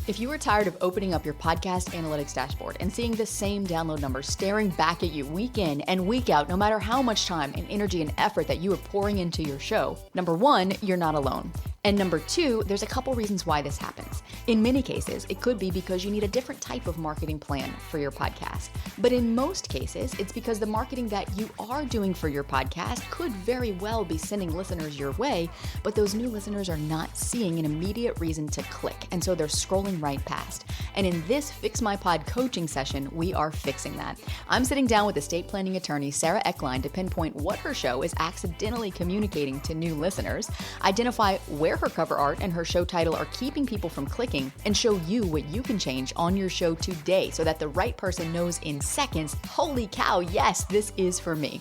If you are tired of opening up your podcast analytics dashboard and seeing the same download numbers staring back at you week in and week out, no matter how much time and energy and effort that you are pouring into your show, number one, you're not alone. And number two, there's a couple reasons why this happens. In many cases, it could be because you need a different type of marketing plan for your podcast. But in most cases, it's because the marketing that you are doing for your podcast could very well be sending listeners your way, but those new listeners are not seeing an immediate reason to click, and so they're scrolling right past. And in this Fix My Pod coaching session, we are fixing that. I'm sitting down with estate planning attorney Sara Ecklein to pinpoint what her show is accidentally communicating to new listeners, identify where her cover art and her show title are keeping people from clicking, and show you what you can change on your show today so that the right person knows in seconds, holy cow, yes, this is for me.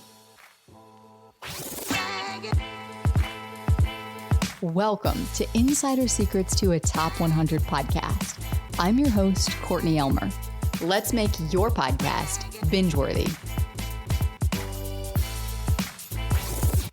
Welcome to Insider Secrets to a Top 100 podcast. I'm your host, Courtney Elmer. Let's make your podcast binge-worthy.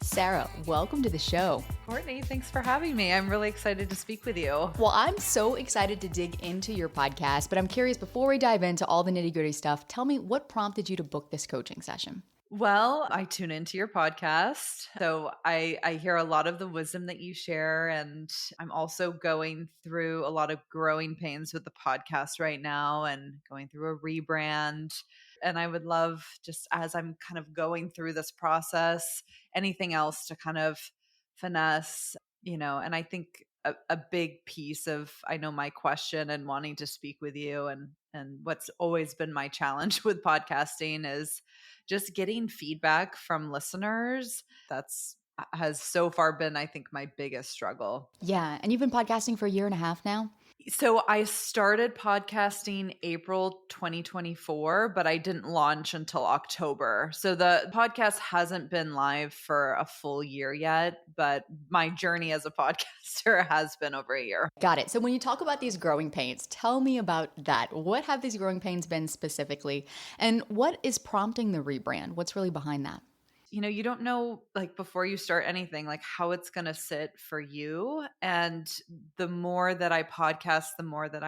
Sara, welcome to the show. Courtney, thanks for having me. I'm really excited to speak with you. Well, I'm so excited to dig into your podcast, but I'm curious, before we dive into all the nitty-gritty stuff, tell me what prompted you to book this coaching session? Well, I tune into your podcast, so I hear a lot of the wisdom that you share, and I'm also going through a lot of growing pains with the podcast right now and going through a rebrand. And I would love, just as I'm kind of going through this process, anything else to kind of finesse, and I think a big piece of, I know, my question and wanting to speak with you and what's always been my challenge with podcasting is just getting feedback from listeners. Has so far been, I think, my biggest struggle. Yeah. And you've been podcasting for a year and a half now? So I started podcasting April 2024, but I didn't launch until October. So the podcast hasn't been live for a full year yet, but my journey as a podcaster has been over a year. Got it. So when you talk about these growing pains, tell me about that. What have these growing pains been specifically? And what is prompting the rebrand? What's really behind that? You don't know, like, before you start anything, like how it's going to sit for you. And the more that I podcast, the more that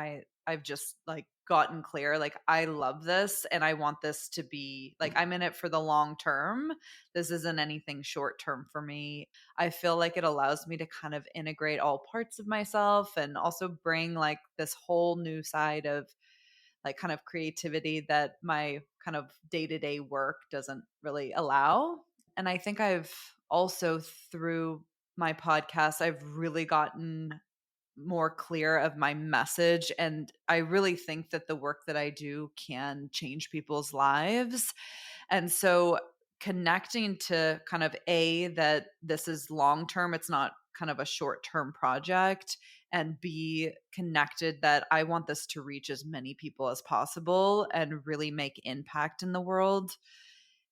I've just like gotten clear, like, I love this and I want this to be like, I'm in it for the long term. This isn't anything short term for me. I feel like it allows me to kind of integrate all parts of myself and also bring like this whole new side of like kind of creativity that my kind of day-to-day work doesn't really allow. And I think I've also, through my podcast, I've really gotten more clear of my message. And I really think that the work that I do can change people's lives. And so connecting to kind of that this is long-term, it's not kind of a short-term project, and B, connected that I want this to reach as many people as possible and really make impact in the world.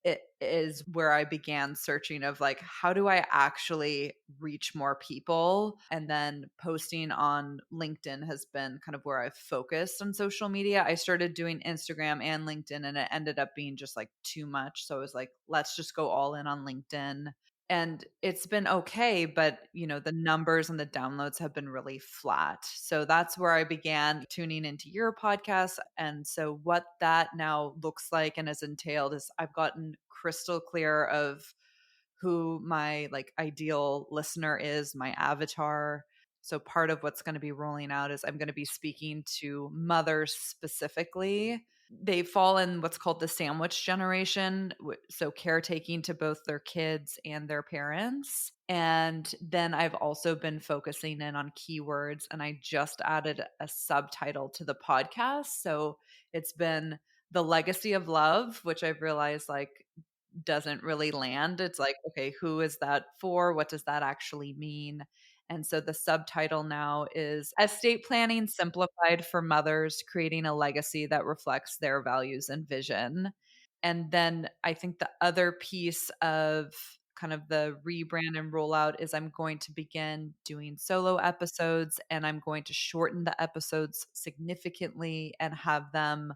It is where I began searching of like, how do I actually reach more people? And then posting on LinkedIn has been kind of where I've focused on social media. I started doing Instagram and LinkedIn, and it ended up being just like too much. So I was like, let's just go all in on LinkedIn. And it's been okay, but the numbers and the downloads have been really flat. So that's where I began tuning into your podcast. And so what that now looks like and has entailed is I've gotten crystal clear of who my like ideal listener is, my avatar. So part of what's going to be rolling out is I'm going to be speaking to mothers specifically. They fall in what's called the sandwich generation, so caretaking to both their kids and their parents. And then I've also been focusing in on keywords, and I just added a subtitle to the podcast. So it's been the legacy of love, which I've realized like doesn't really land. It's like, okay, who is that for? What does that actually mean? And so the subtitle now is Estate Planning Simplified for Mothers, Creating a Legacy that Reflects Their Values and Vision. And then I think the other piece of kind of the rebrand and rollout is I'm going to begin doing solo episodes, and I'm going to shorten the episodes significantly and have them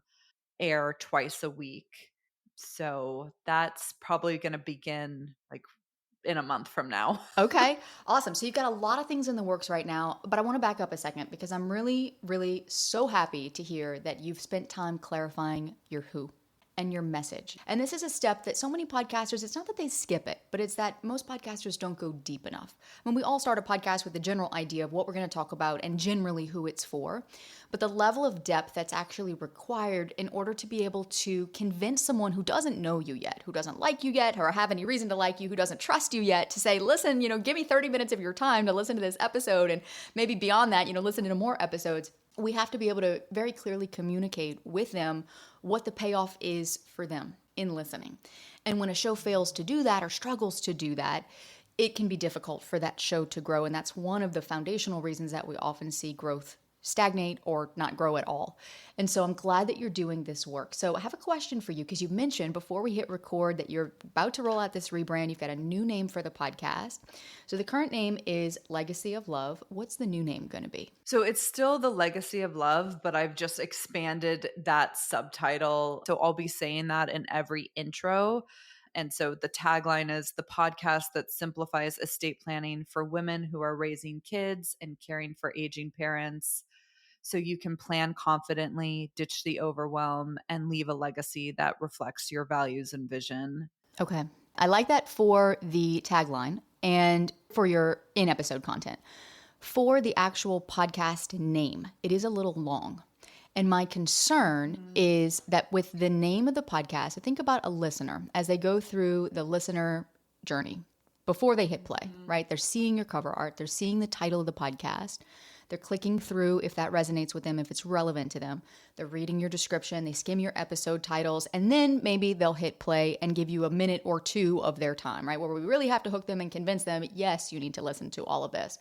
air twice a week. So that's probably going to begin like in a month from now. Okay, awesome. So you've got a lot of things in the works right now, but I want to back up a second because I'm really, really so happy to hear that you've spent time clarifying your who and your message. And this is a step that so many podcasters, it's not that they skip it, but it's that most podcasters don't go deep enough. When we all start a podcast with the general idea of what we're going to talk about and generally who it's for, but the level of depth that's actually required in order to be able to convince someone who doesn't know you yet, who doesn't like you yet, or have any reason to like you, who doesn't trust you yet, to say, listen, give me 30 minutes of your time to listen to this episode, and maybe beyond that, listen to more episodes. We have to be able to very clearly communicate with them what the payoff is for them in listening. And when a show fails to do that or struggles to do that, it can be difficult for that show to grow. And that's one of the foundational reasons that we often see growth stagnate or not grow at all. And so I'm glad that you're doing this work. So I have a question for you, because you mentioned before we hit record that you're about to roll out this rebrand. You've got a new name for the podcast. So the current name is Legacy of Love. What's the new name going to be? So it's still the Legacy of Love, but I've just expanded that subtitle. So I'll be saying that in every intro. And so the tagline is the podcast that simplifies estate planning for women who are raising kids and caring for aging parents, so you can plan confidently, ditch the overwhelm, and leave a legacy that reflects your values and vision. Okay. I like that for the tagline and for your in-episode content. For the actual podcast name, it is a little long. And my concern is that with the name of the podcast, think about a listener as they go through the listener journey before they hit play, right? They're seeing your cover art. They're seeing the title of the podcast. They're clicking through if that resonates with them, if it's relevant to them. They're reading your description. They skim your episode titles, and then maybe they'll hit play and give you a minute or two of their time, right? Where we really have to hook them and convince them, yes, you need to listen to all of this.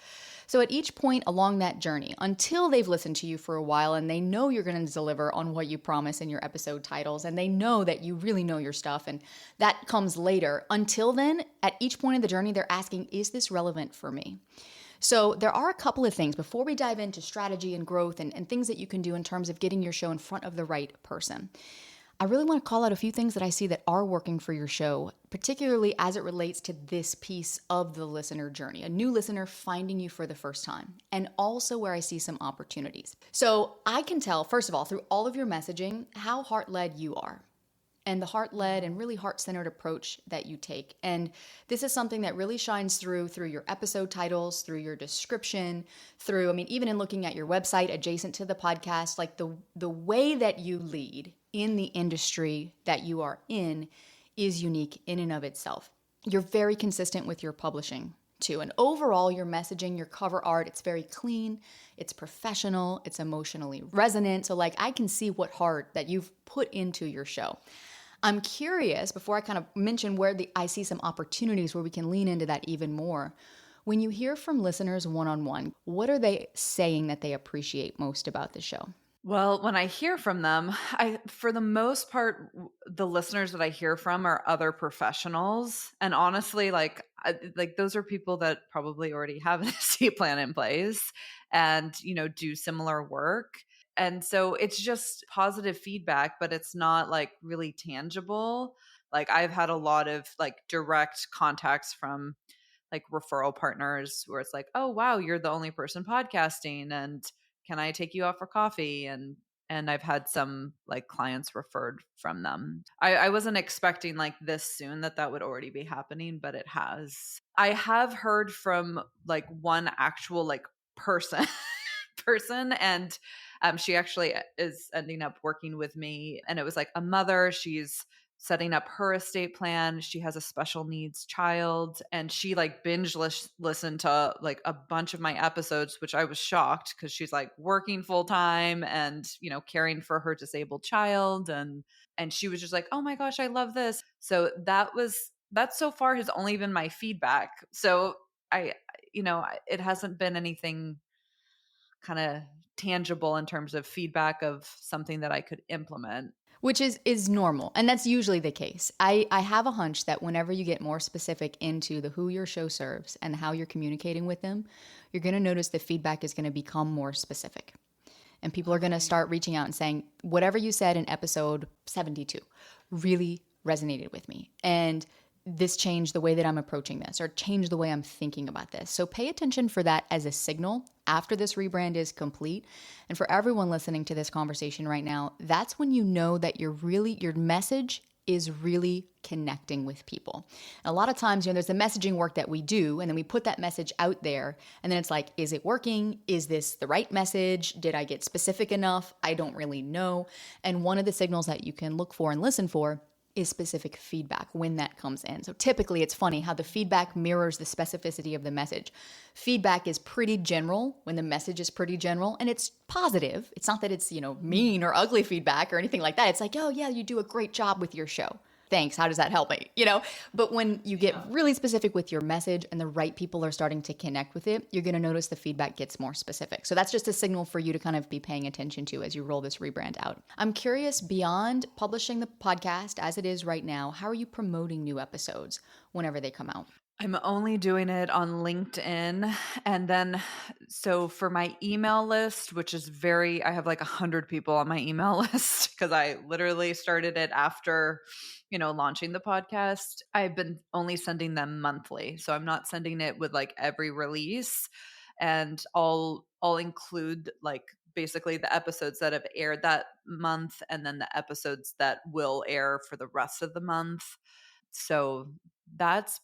So at each point along that journey, until they've listened to you for a while and they know you're going to deliver on what you promise in your episode titles, and they know that you really know your stuff, and that comes later. Until then, at each point of the journey, they're asking, is this relevant for me? So there are a couple of things before we dive into strategy and growth and things that you can do in terms of getting your show in front of the right person. I really want to call out a few things that I see that are working for your show, particularly as it relates to this piece of the listener journey, a new listener finding you for the first time, and also where I see some opportunities. So I can tell, first of all, through all of your messaging, how heart-led you are, and the heart-led and really heart-centered approach that you take. And this is something that really shines through your episode titles, through your description, even in looking at your website adjacent to the podcast, like the way that you lead in the industry that you are in is unique in and of itself. You're very consistent with your publishing too. And overall, your messaging, your cover art, it's very clean, it's professional, it's emotionally resonant. So I can see what heart that you've put into your show. I'm curious, before I kind of mention where I see some opportunities where we can lean into that even more. When you hear from listeners one-on-one, what are they saying that they appreciate most about the show? Well, when I hear from them, for the most part, the listeners that I hear from are other professionals. And honestly, those are people that probably already have an estate plan in place and, do similar work. And so it's just positive feedback, but it's not really tangible. I've had a lot of direct contacts from referral partners where it's oh, wow, you're the only person podcasting, and can I take you out for coffee? And I've had some clients referred from them. I wasn't expecting this soon that would already be happening, but it has. I have heard from one actual person and she actually is ending up working with me, and it was a mother. She's setting up her estate plan. She has a special needs child, and she binge listened to a bunch of my episodes, which I was shocked because she's working full time and, caring for her disabled child. And she was just oh my gosh, I love this. So that so far has only been my feedback. So it hasn't been anything kind of tangible in terms of feedback of something that I could implement. Which is normal. And that's usually the case. I have a hunch that whenever you get more specific into the who your show serves and how you're communicating with them, you're going to notice the feedback is going to become more specific. And people are going to start reaching out and saying, whatever you said in episode 72 really resonated with me. And this changed the way that I'm approaching this or changed the way I'm thinking about this. So pay attention for that as a signal after this rebrand is complete. And for everyone listening to this conversation right now, that's when you know that your message is really connecting with people. And a lot of times, there's the messaging work that we do, and then we put that message out there, and then it's like, is it working? Is this the right message? Did I get specific enough? I don't really know. And one of the signals that you can look for and listen for is specific feedback when that comes in. So typically it's funny how the feedback mirrors the specificity of the message. Feedback is pretty general when the message is pretty general, and it's positive. It's not that it's, mean or ugly feedback or anything like that. It's like, oh yeah, you do a great job with your show. Thanks. How does that help me? But when you get really specific with your message and the right people are starting to connect with it, you're going to notice the feedback gets more specific. So that's just a signal for you to kind of be paying attention to as you roll this rebrand out. I'm curious, beyond publishing the podcast as it is right now, how are you promoting new episodes whenever they come out? I'm only doing it on LinkedIn. And then, so for my email list, which is I have like 100 people on my email list because I literally started it after, launching the podcast. I've been only sending them monthly. So I'm not sending it with like every release. And I'll include like basically the episodes that have aired that month and then the episodes that will air for the rest of the month. So that's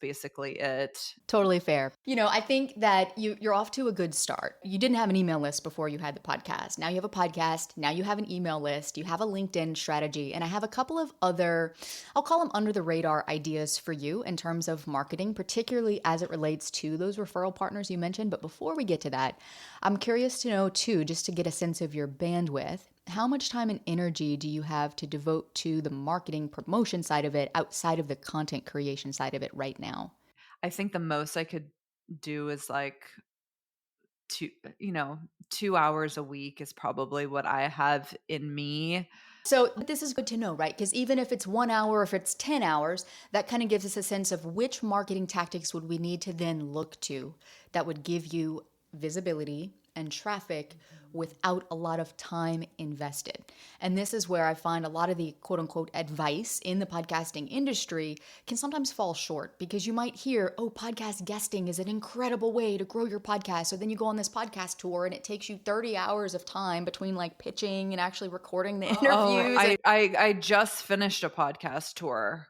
basically it. Totally fair. I think that you're off to a good start. You didn't have an email list before you had the podcast. Now you have a podcast. Now you have an email list. You have a LinkedIn strategy. And I have a couple of other, I'll call them under the radar ideas for you in terms of marketing, particularly as it relates to those referral partners you mentioned. But before we get to that, I'm curious to know too, just to get a sense of your bandwidth, how much time and energy do you have to devote to the marketing promotion side of it outside of the content creation side of it right now? I think the most I could do is like 2 hours a week is probably what I have in me. So this is good to know, right? Because even if it's 1 hour, if it's 10 hours, that kind of gives us a sense of which marketing tactics would we need to then look to that would give you visibility and traffic without a lot of time invested. And this is where I find a lot of the quote unquote advice in the podcasting industry can sometimes fall short, because you might hear, oh, podcast guesting is an incredible way to grow your podcast. So then you go on this podcast tour and it takes you 30 hours of time between like pitching and actually recording the interviews. I just finished a podcast tour.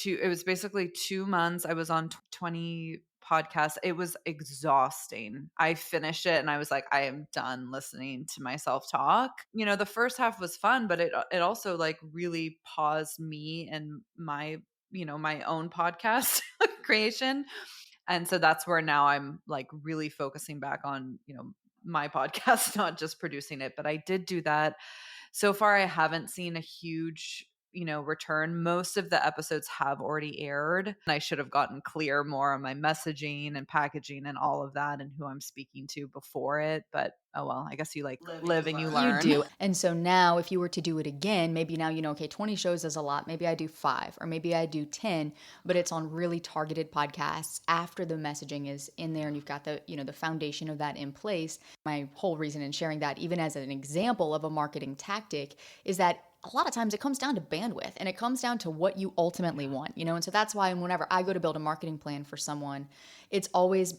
It was basically 2 months. I was on 20 podcasts. It was exhausting. I finished it and I was like, I am done listening to myself talk. The first half was fun, but it also like really paused me and my own podcast creation. And so that's where now I'm like really focusing back on, my podcast, not just producing it. But I did do that. So far, I haven't seen a huge return. Most of the episodes have already aired. I should have gotten clear more on my messaging and packaging and all of that and who I'm speaking to before it. But oh well, I guess you like live and you learn. You do. And so now if you were to do it again, maybe now, okay, 20 shows is a lot. Maybe I do 5 or maybe I do 10, but it's on really targeted podcasts after the messaging is in there and you've got the, the foundation of that in place. My whole reason in sharing that, even as an example of a marketing tactic, is that a lot of times it comes down to bandwidth and it comes down to what you ultimately want, and so that's why whenever I go to build a marketing plan for someone, it's always,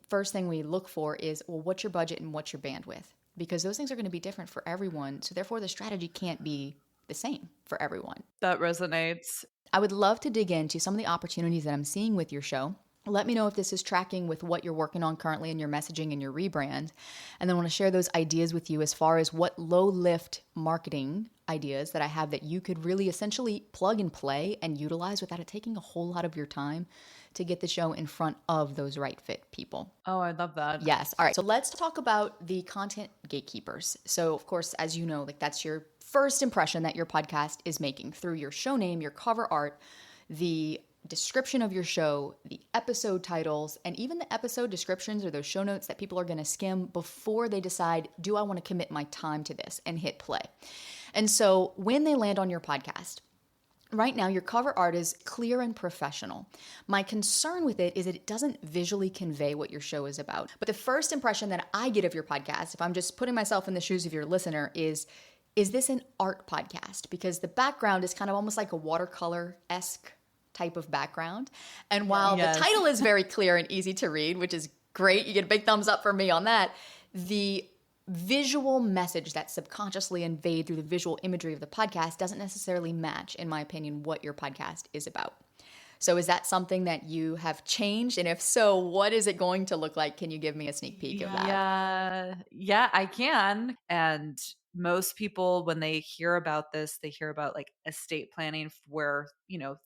first thing we look for is, well, what's your budget and what's your bandwidth? Because those things are going to be different for everyone. So therefore the strategy can't be the same for everyone. That resonates. I would love to dig into some of the opportunities that I'm seeing with your show. Let me know if this is tracking with what you're working on currently in your messaging and your rebrand. And then I want to share those ideas with you as far as what low lift marketing ideas that I have that you could really essentially plug and play and utilize without it taking a whole lot of your time to get the show in front of those right fit people. Oh, I love that. Yes. All right. So let's talk about the content gatekeepers. So of course, as you know, like that's your first impression that your podcast is making through your show name, your cover art, the description of your show, the episode titles, and even the episode descriptions or those show notes that people are going to skim before they decide, do I want to commit my time to this and hit play? And so when they land on your podcast, right now your cover art is clear and professional. My concern with it is that it doesn't visually convey what your show is about. But the first impression that I get of your podcast, if I'm just putting myself in the shoes of your listener, is is this an art podcast? Because the background is kind of almost like a watercolor-esque type of background. And while the title is very clear and easy to read, which is great, you get a big thumbs up from me on that, the visual message that's subconsciously conveyed through the visual imagery of the podcast doesn't necessarily match, in my opinion, what your podcast is about. So is that something that you have changed? And if so, what is it going to look like? Can you give me a sneak peek of that? Yeah, I can. And most people, when they hear about this, they hear about like estate planning where,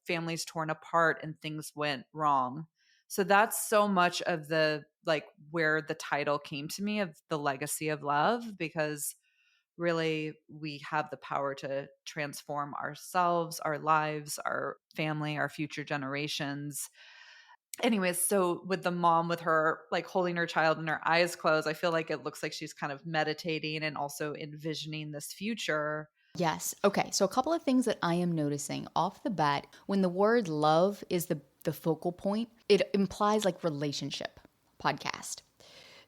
families torn apart and things went wrong. So that's so much of the like where the title came to me of the legacy of love, because really we have the power to transform ourselves, our lives, our family, our future generations. Anyways, so with the mom with her like holding her child and her eyes closed, I feel like it looks like she's kind of meditating and also envisioning this future. Yes. Okay. So a couple of things that I am noticing off the bat, when the word love is the focal point, it implies like relationship podcast.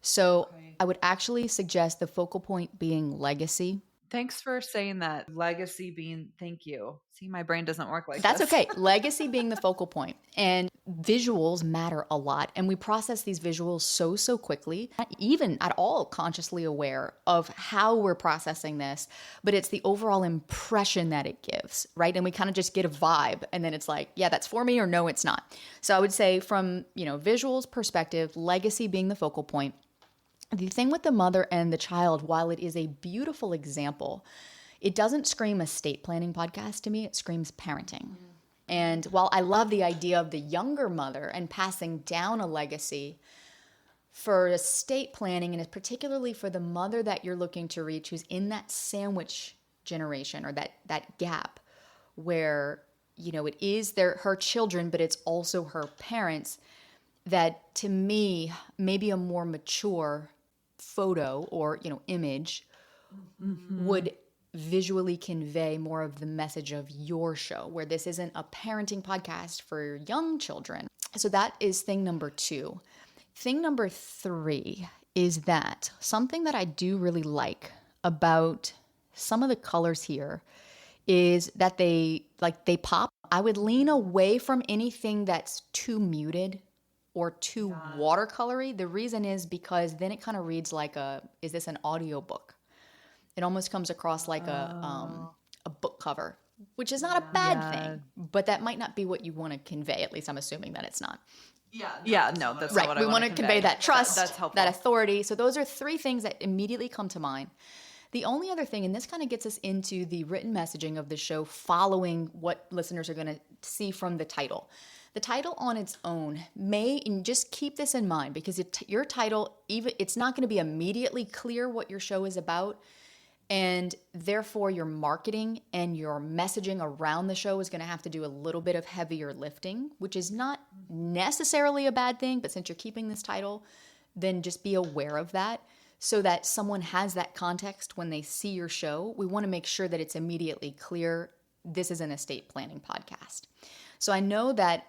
So I would actually suggest the focal point being legacy. Thanks for saying that. Legacy being, thank you. See, my brain doesn't work like That's this. okay. Legacy being the focal point. And visuals matter a lot. And we process these visuals so quickly, not even at all consciously aware of how we're processing this, but it's the overall impression that it gives, right? And we kind of just get a vibe. And then it's like, yeah, that's for me, or no, it's not. So I would say from, visuals perspective, legacy being the focal point. The thing with the mother and the child, while it is a beautiful example, it doesn't scream estate planning podcast to me. It screams parenting. And while I love the idea of the younger mother and passing down a legacy, for estate planning, and particularly for the mother that you're looking to reach who's in that sandwich generation or that gap where, it is her children, but it's also her parents, that to me, maybe a more mature photo or, image would visually convey more of the message of your show, where this isn't a parenting podcast for young children. So that is thing number 2. Thing number 3 is that something that I do really like about some of the colors here is that they pop. I would lean away from anything that's too muted or too watercolory. The reason is because then it kind of reads like is this an audiobook? It almost comes across like a book cover, which is not a bad thing, but that might not be what you want to convey. At least I'm assuming that it's not. That's not what I we want to convey that trust, that's helpful. that authority. So those are 3 things that immediately come to mind. The only other thing, and this kind of gets us into the written messaging of the show following what listeners are going to see from the title. The title on its own and just keep this in mind, because your title, it's not going to be immediately clear what your show is about. And therefore, your marketing and your messaging around the show is going to have to do a little bit of heavier lifting, which is not necessarily a bad thing. But since you're keeping this title, then just be aware of that so that someone has that context when they see your show. We want to make sure that it's immediately clear this is an estate planning podcast. So I know that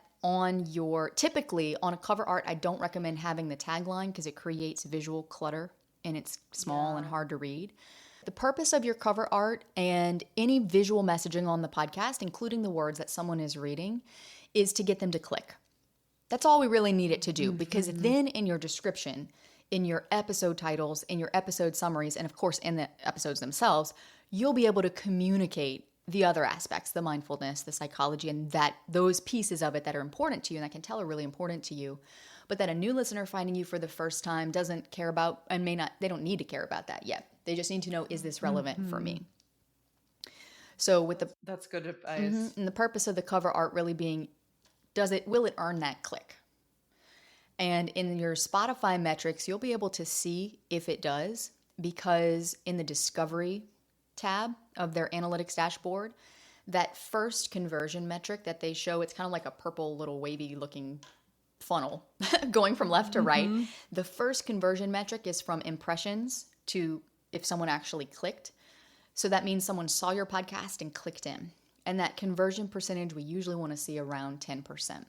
typically on a cover art, I don't recommend having the tagline because it creates visual clutter and it's small and hard to read. The purpose of your cover art and any visual messaging on the podcast, including the words that someone is reading, is to get them to click. That's all we really need it to do, because then in your description, in your episode titles, in your episode summaries, and of course in the episodes themselves, you'll be able to communicate the other aspects, the mindfulness, the psychology, and those pieces of it that are important to you and I can tell are really important to you, but that a new listener finding you for the first time doesn't care about and they don't need to care about that yet. They just need to know, is this relevant for me? So that's good advice. And the purpose of the cover art really being, will it earn that click? And in your Spotify metrics, you'll be able to see if it does, because in the discovery tab of their analytics dashboard, that first conversion metric that they show, it's kind of like a purple little wavy looking funnel going from left to right. The first conversion metric is from impressions to if someone actually clicked. So that means someone saw your podcast and clicked in. And that conversion percentage we usually want to see around 10%,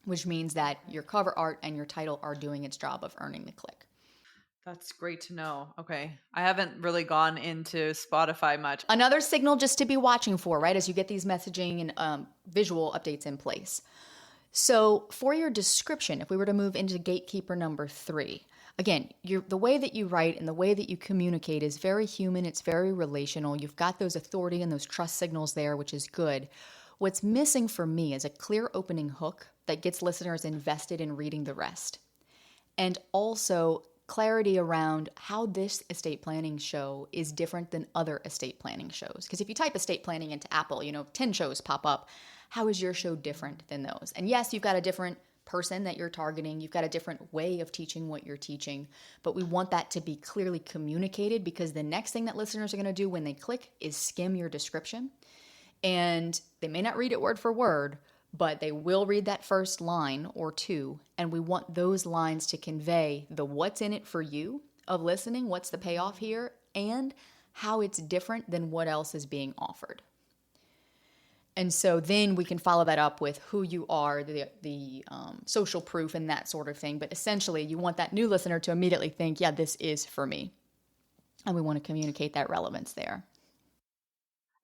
which means that your cover art and your title are doing its job of earning the click. That's great to know. Okay. I haven't really gone into Spotify much. Another signal just to be watching for, right, as you get these messaging and visual updates in place. So for your description, if we were to move into gatekeeper number 3, again, the way that you write and the way that you communicate is very human. It's very relational. You've got those authority and those trust signals there, which is good. What's missing for me is a clear opening hook that gets listeners invested in reading the rest. And also clarity around how this estate planning show is different than other estate planning shows. Because if you type estate planning into Apple, 10 shows pop up. How is your show different than those? And yes, you've got a different person that you're targeting. You've got a different way of teaching what you're teaching. But we want that to be clearly communicated, because the next thing that listeners are going to do when they click is skim your description. And they may not read it word for word, but they will read that first line or two, and we want those lines to convey the what's in it for you of listening, what's the payoff here, and how it's different than what else is being offered. And so then we can follow that up with who you are, the social proof and that sort of thing. But essentially, you want that new listener to immediately think, yeah, this is for me. And we want to communicate that relevance there.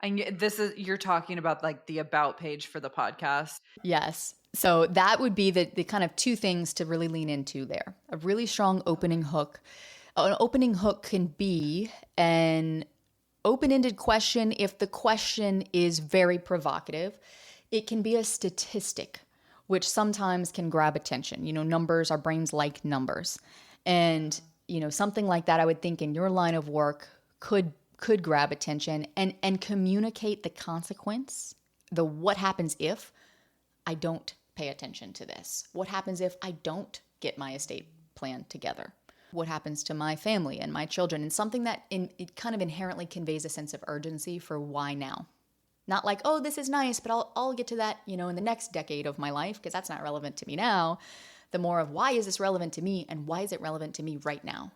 And you're talking about like the about page for the podcast. Yes. So that would be the kind of two things to really lean into there. A really strong opening hook. An opening hook can be an open-ended question if the question is very provocative. It can be a statistic, which sometimes can grab attention. Numbers, our brains like numbers. And, something like that, I would think in your line of work could grab attention and communicate the consequence, the what happens if I don't pay attention to this? What happens if I don't get my estate plan together? What happens to my family and my children? And something that it kind of inherently conveys a sense of urgency for why now. Not like, oh, this is nice, but I'll get to that, in the next decade of my life, because that's not relevant to me now. The more of why is this relevant to me, and why is it relevant to me right now?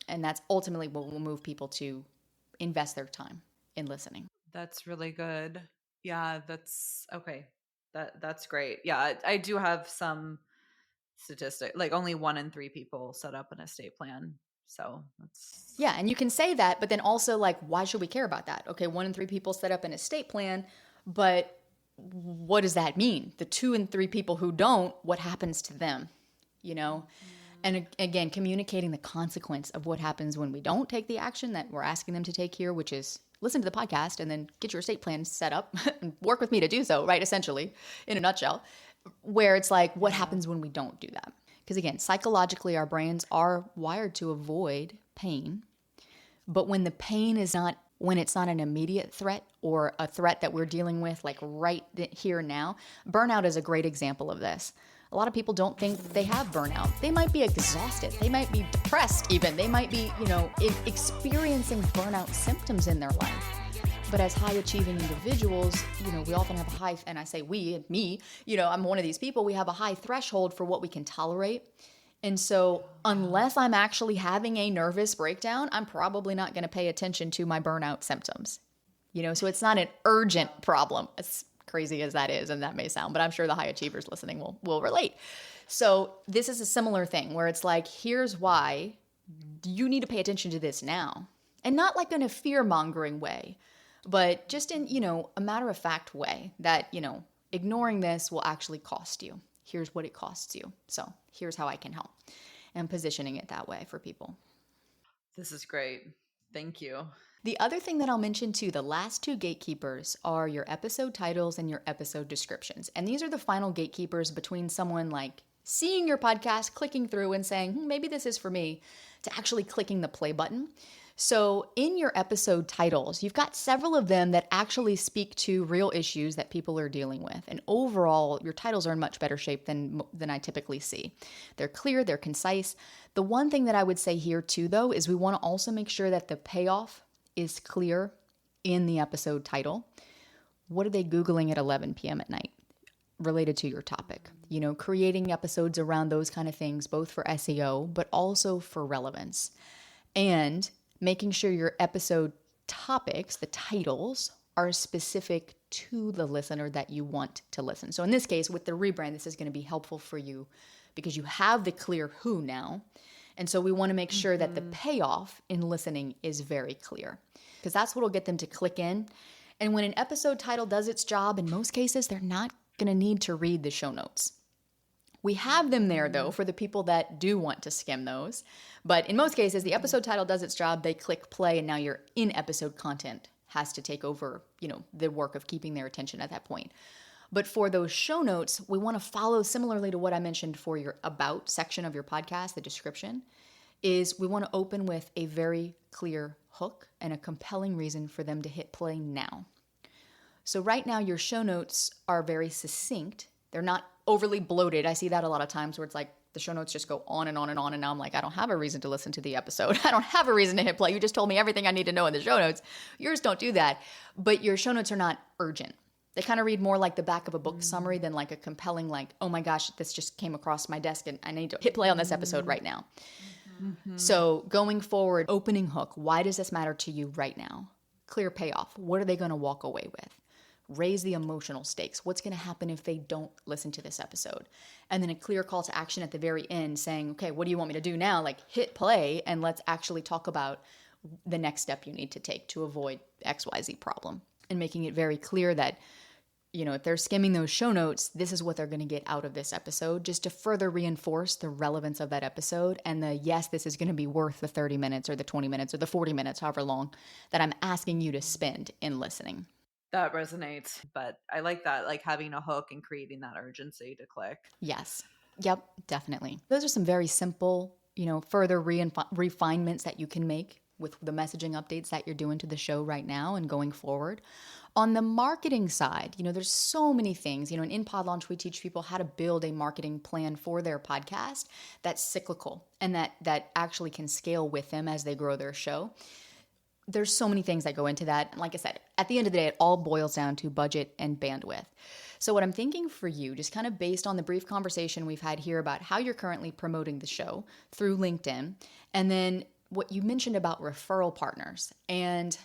And that's ultimately what will move people to invest their time in listening. That's really good. Yeah, that's okay. That's great. Yeah, I do have some statistic, like only 1 in 3 people set up an estate plan. So that's... Yeah, and you can say that, but then also like, why should we care about that? Okay, 1 in 3 people set up an estate plan, but what does that mean? The 2 in 3 people who don't, what happens to them? And again, communicating the consequence of what happens when we don't take the action that we're asking them to take here, which is listen to the podcast and then get your estate plan set up and work with me to do so, right? Essentially, in a nutshell, where it's like, what happens when we don't do that? Because again, psychologically, our brains are wired to avoid pain. But when the pain is not, when it's not an immediate threat or a threat that we're dealing with like right here now, burnout is a great example of this. A lot of people don't think they have burnout. They might be exhausted. They might be depressed even. They might be, experiencing burnout symptoms in their life. But as high achieving individuals, we often have a high, and I say we, me, I'm one of these people, we have a high threshold for what we can tolerate. And so unless I'm actually having a nervous breakdown, I'm probably not going to pay attention to my burnout symptoms. So it's not an urgent problem. As crazy as that is, and that may sound, but I'm sure the high achievers listening will relate. So this is a similar thing where it's like, here's why you need to pay attention to this now. And not like in a fear-mongering way, but just in, a matter-of-fact way that, ignoring this will actually cost you. Here's what it costs you. So here's how I can help. And positioning it that way for people. This is great. Thank you. The other thing that I'll mention too, the last 2 gatekeepers are your episode titles and your episode descriptions. And these are the final gatekeepers between someone like seeing your podcast, clicking through and saying, maybe this is for me, to actually clicking the play button. So in your episode titles, you've got several of them that actually speak to real issues that people are dealing with. And overall, your titles are in much better shape than I typically see. They're clear, they're concise. The one thing that I would say here too, though, is we want to also make sure that the payoff is clear in the episode title. What are they Googling at 11 p.m. at night related to your topic? Creating episodes around those kind of things, both for SEO, but also for relevance. And making sure your episode topics, the titles, are specific to the listener that you want to listen. So in this case, with the rebrand, this is going to be helpful for you because you have the clear who now. And so we want to make sure that the payoff in listening is very clear, because that's what will get them to click in. And when an episode title does its job, in most cases, they're not going to need to read the show notes. We have them there, though, for the people that do want to skim those. But in most cases, the episode title does its job. They click play, and now your in-episode content has to take over, the work of keeping their attention at that point. But for those show notes, we want to follow similarly to what I mentioned for your about section of your podcast, the description, is we want to open with a very clear hook and a compelling reason for them to hit play now. So right now, your show notes are very succinct. They're not overly bloated. I see that a lot of times where it's like the show notes just go on and on and on. And now I'm like, I don't have a reason to listen to the episode. I don't have a reason to hit play. You just told me everything I need to know in the show notes. Yours don't do that. But your show notes are not urgent. They kind of read more like the back of a book summary than like a compelling, like, oh my gosh, this just came across my desk and I need to hit play on this episode right now. So going forward, opening hook. Why does this matter to you right now? Clear payoff. What are they going to walk away with? Raise the emotional stakes. What's going to happen if they don't listen to this episode? And then a clear call to action at the very end saying, okay, what do you want me to do now? Like hit play and let's actually talk about the next step you need to take to avoid XYZ problem. And making it very clear that, if they're skimming those show notes, this is what they're going to get out of this episode, just to further reinforce the relevance of that episode and yes, this is going to be worth the 30 minutes or the 20 minutes or the 40 minutes, however long that I'm asking you to spend in listening. That resonates, but I like that, like having a hook and creating that urgency to click. Yes. Yep, definitely. Those are some very simple, further refinements that you can make with the messaging updates that you're doing to the show right now and going forward. On the marketing side, there's so many things. In Pod Launch, we teach people how to build a marketing plan for their podcast that's cyclical and that actually can scale with them as they grow their show. There's so many things that go into that. And like I said, at the end of the day, it all boils down to budget and bandwidth. So what I'm thinking for you, just kind of based on the brief conversation we've had here about how you're currently promoting the show through LinkedIn, and then what you mentioned about referral partners. And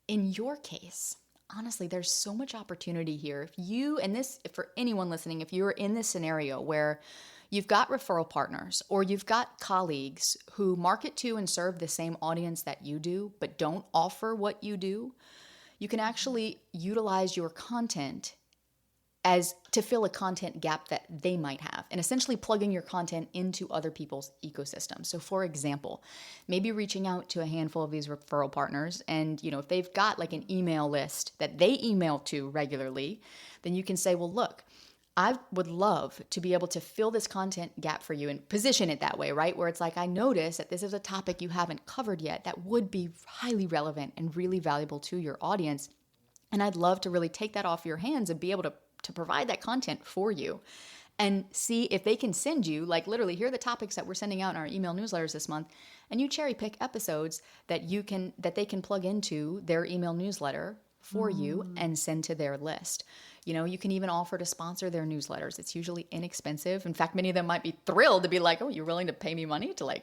in your case, honestly, there's so much opportunity here. If you, and this, for anyone listening, if you're in this scenario where you've got referral partners or you've got colleagues who market to and serve the same audience that you do, but don't offer what you do, you can actually utilize your content as to fill a content gap that they might have, and essentially plugging your content into other people's ecosystems. So for example, maybe reaching out to a handful of these referral partners, and if they've got like an email list that they email to regularly, then you can say, well, look, I would love to be able to fill this content gap for you and position it that way, right? Where it's like, I notice that this is a topic you haven't covered yet that would be highly relevant and really valuable to your audience. And I'd love to really take that off your hands and be able to provide that content for you and see if they can send you, like literally, here are the topics that we're sending out in our email newsletters this month. And you cherry pick episodes that they can plug into their email newsletter for you and send to their list. You can even offer to sponsor their newsletters. It's usually inexpensive. In fact, many of them might be thrilled to be like, oh, you're willing to pay me money to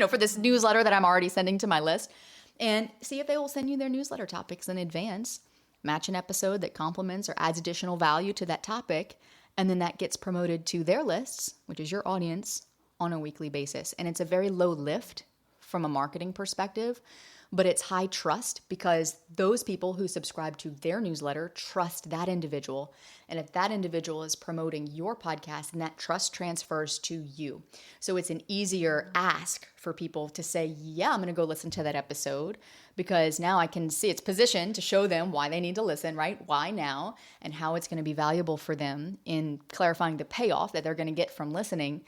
for this newsletter that I'm already sending to my list, and see if they will send you their newsletter topics in advance, match an episode that complements or adds additional value to that topic, and then that gets promoted to their lists, which is your audience, on a weekly basis. And it's a very low lift from a marketing perspective, but it's high trust because those people who subscribe to their newsletter trust that individual. And if that individual is promoting your podcast, then that trust transfers to you. So it's an easier ask for people to say, yeah, I'm going to go listen to that episode because now I can see its position to show them why they need to listen, right? Why now, and how it's going to be valuable for them in clarifying the payoff that they're going to get from listening.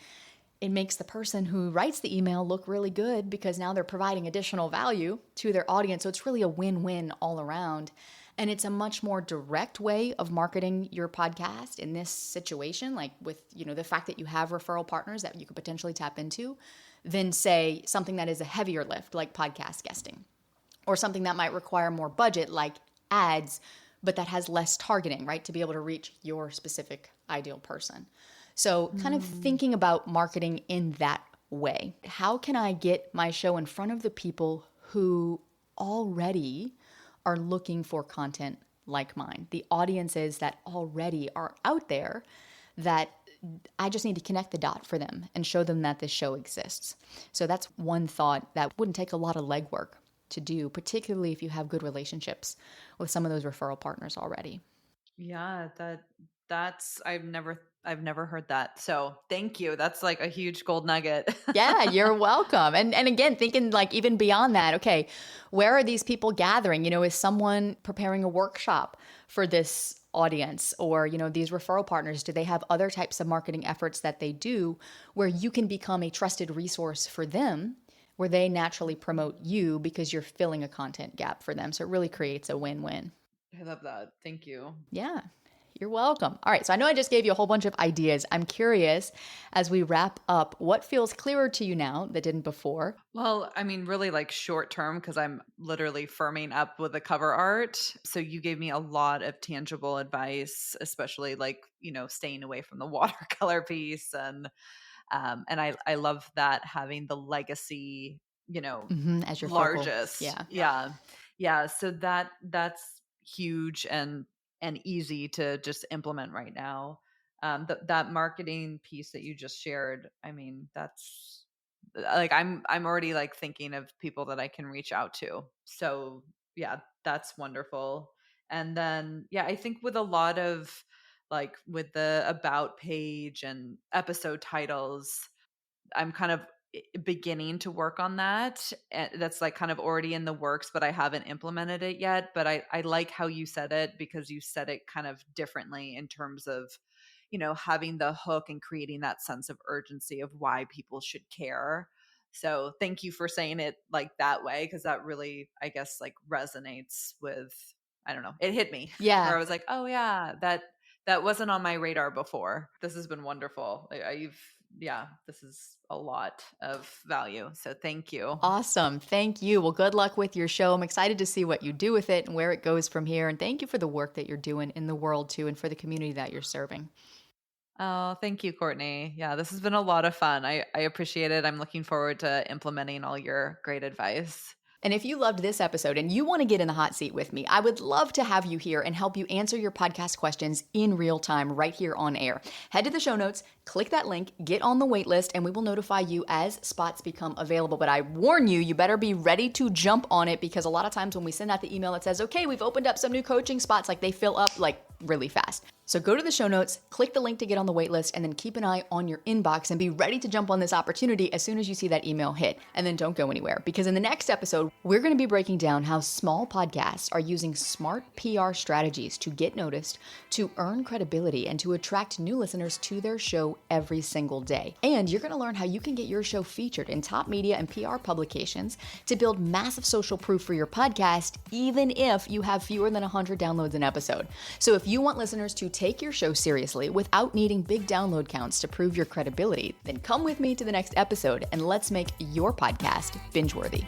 It makes the person who writes the email look really good because now they're providing additional value to their audience. So it's really a win-win all around. And it's a much more direct way of marketing your podcast in this situation, like with, the fact that you have referral partners that you could potentially tap into, than say something that is a heavier lift like podcast guesting, or something that might require more budget like ads, but that has less targeting, right? To be able to reach your specific ideal person. So kind of thinking about marketing in that way. How can I get my show in front of the people who already are looking for content like mine? The audiences that already are out there that I just need to connect the dot for them and show them that this show exists. So that's one thought that wouldn't take a lot of legwork to do, particularly if you have good relationships with some of those referral partners already. Yeah, that's I've never heard that. So thank you. That's like a huge gold nugget. Yeah, you're welcome. And again, thinking like even beyond that, okay, where are these people gathering? Is someone preparing a workshop for this audience, or these referral partners, do they have other types of marketing efforts that they do where you can become a trusted resource for them, where they naturally promote you because you're filling a content gap for them. So it really creates a win-win. I love that. Thank you. Yeah, you're welcome. All right, so I know I just gave you a whole bunch of ideas. I'm curious, as we wrap up, what feels clearer to you now that didn't before? Well, I mean, really like short term, because I'm literally firming up with the cover art. So you gave me a lot of tangible advice, especially like, staying away from the watercolor piece. And I love that, having the legacy, As your largest. Focal. Yeah. So that's huge and easy to just implement right now. That marketing piece that you just shared, I mean, that's like I'm already like thinking of people that I can reach out to. So yeah, that's wonderful. And then I think with a lot of like with the about page and episode titles, I'm kind of beginning to work on that. And that's like kind of already in the works, but I haven't implemented it yet. But I like how you said it, because you said it kind of differently in terms of, having the hook and creating that sense of urgency of why people should care. So thank you for saying it like that way, because that really, I guess, like resonates with, I don't know, it hit me. Yeah. Where I was like, oh yeah, that wasn't on my radar before. This has been wonderful. This is a lot of value. So thank you. Awesome. Thank you. Well, good luck with your show. I'm excited to see what you do with it and where it goes from here. And thank you for the work that you're doing in the world too, and for the community that you're serving. Oh, thank you, Courtney. Yeah, this has been a lot of fun. I appreciate it. I'm looking forward to implementing all your great advice. And if you loved this episode and you want to get in the hot seat with me, I would love to have you here and help you answer your podcast questions in real time right here on air. Head to the show notes, click that link, get on the wait list, and we will notify you as spots become available. But I warn you, you better be ready to jump on it, because a lot of times when we send out the email that says, okay, we've opened up some new coaching spots, like they fill up like really fast. So go to the show notes, click the link to get on the wait list, and then keep an eye on your inbox and be ready to jump on this opportunity as soon as you see that email hit. And then don't go anywhere, because in the next episode, we're going to be breaking down how small podcasts are using smart PR strategies to get noticed, to earn credibility, and to attract new listeners to their show every single day. And you're going to learn how you can get your show featured in top media and PR publications to build massive social proof for your podcast, even if you have fewer than 100 downloads an episode. So if you want listeners to take your show seriously without needing big download counts to prove your credibility, then come with me to the next episode and let's make your podcast binge-worthy.